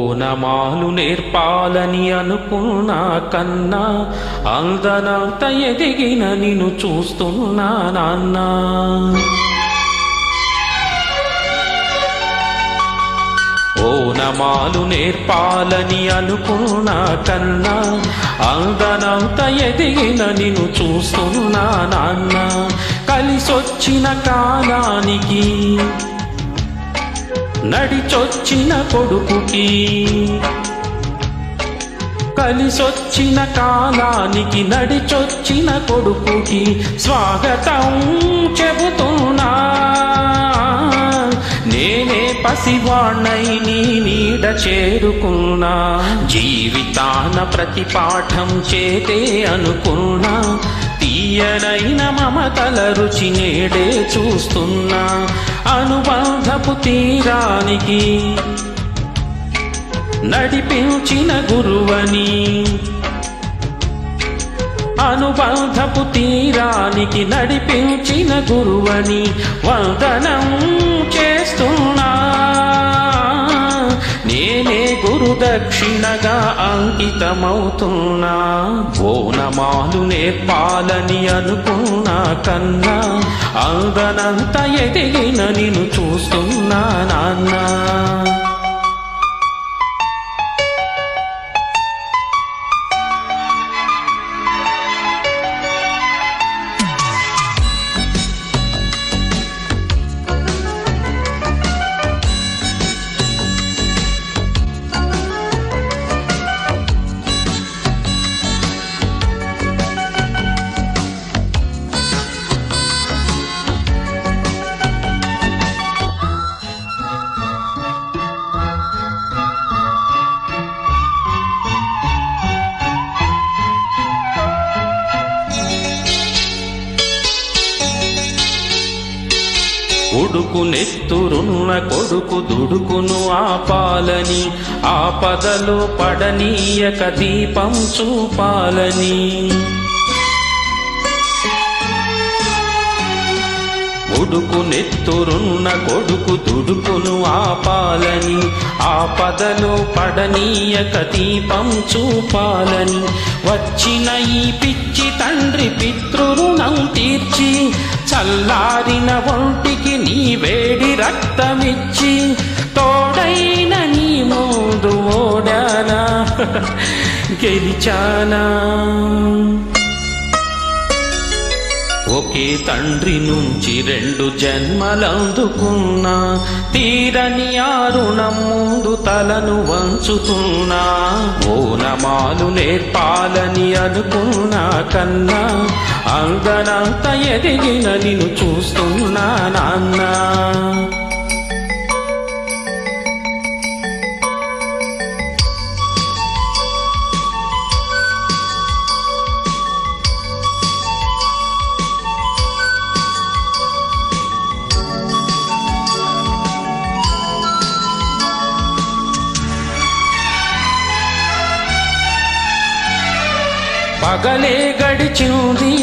ఓనమాలు నేర్పాలని అనుకున్నా కన్నా అందనంత ఎదిగిన నిన్ను చూస్తున్నా నాన్న. ఓనమాలు నేర్పాలని అనుకున్నా కన్నా అందనంత ఎదిగిన నిన్ను చూస్తున్నా నాన్న. కలిసొచ్చిన కాలానికి నడిచొచ్చిన కొడుకుకి, కలిసొచ్చిన కాలానికి నడిచొచ్చిన కొడుకుకి స్వాగతం చెబుతున్నా. నేనే పసివాణ్ణై నీ నీడ చేరుకున్నా. జీవితాన ప్రతి పాఠం చేతే అనుకున్నా. తీయనైన మమతల రుచి నేడే చూస్తున్నా. అనుబంధపు తీరానికి నడిపించిన గురువని, అనుబంధపు తీరానికి నడిపించిన గురువని వందనం చేస్తున్నా. నేనే గురుదక్షిణగా అంకితమవుతున్నా. ఓనమాలు నేర్పాలని అనుకున్నా కన్నా అందనంత ఎదిగిన నిన్ను చూస్తున్నా నాన్న. ఉడుకు నెత్తురున్న కొడుకు దుడుకును ఆపాలని, ఆపదలో పడనీయక దీపం చూపాలని. ఉడుకు నెత్తురున్న కొడుకు దుడుకును ఆపాలని, ఆపదలో పడనీయక దీపం చూపాలని. వచ్చిన ఈ పిచ్చి తండ్రి పితృరుణం తీర్చి, చల్లారిన ఒంటికి నీ వేడి రక్తమిచ్చి, తోడైన నీ ముందు ఓడానా గెలిచానా. ఒకే తండ్రి నుంచి 2 జన్మలందుకున్నా. తీరని ఆ రుణం ముందు తలను వంచుతున్నా. ఓనమాలు నేర్పాలని అనుకున్నా కన్నా అందనంత ఎదిగిన నిన్ను చూస్తున్నా నాన్న. పగలే గడిచింది,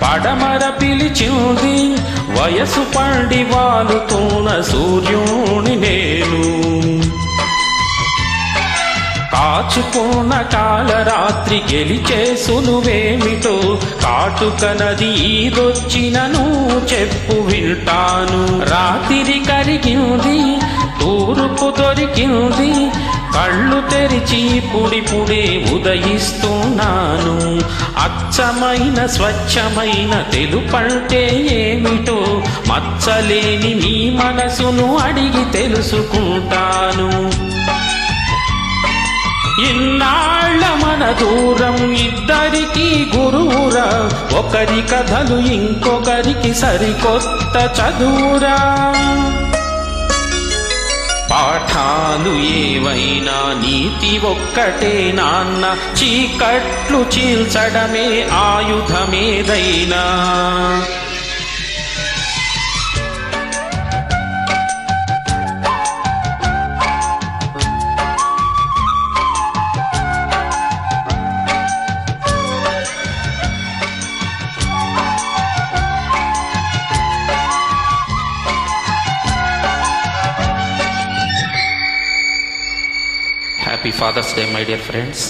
పడమర పిలిచింది, వయసు పండి వాలుతున్న సూర్యుని నేను. కాచుకున్న కాలరాత్రి గెలిచే సులువేమిటో, కాటుక నది ఈదొచ్చినను చెప్పు వింటాను. రాత్రి కరిగింది, తూర్పు దొరికింది, కళ్ళు తెరిచి పుడిపుడే ఉదయిస్తున్నాను. అచ్చమైన స్వచ్ఛమైన తెలుపంటే ఏమిటో, మచ్చలేని నీ మనసును అడిగి తెలుసుకుంటాను. ఇన్నాళ్ళ మన దూరం ఇద్దరికి గురువురా, ఒకరి కథలు ఇంకొకరికి సరికొత్త చదువురా. పాఠాలు ఏవైనా నీతి ఒక్కటే నాన్న, చీకట్లు చీల్చడమే ఆయుధమేదైనా. Happy father's day my dear friends.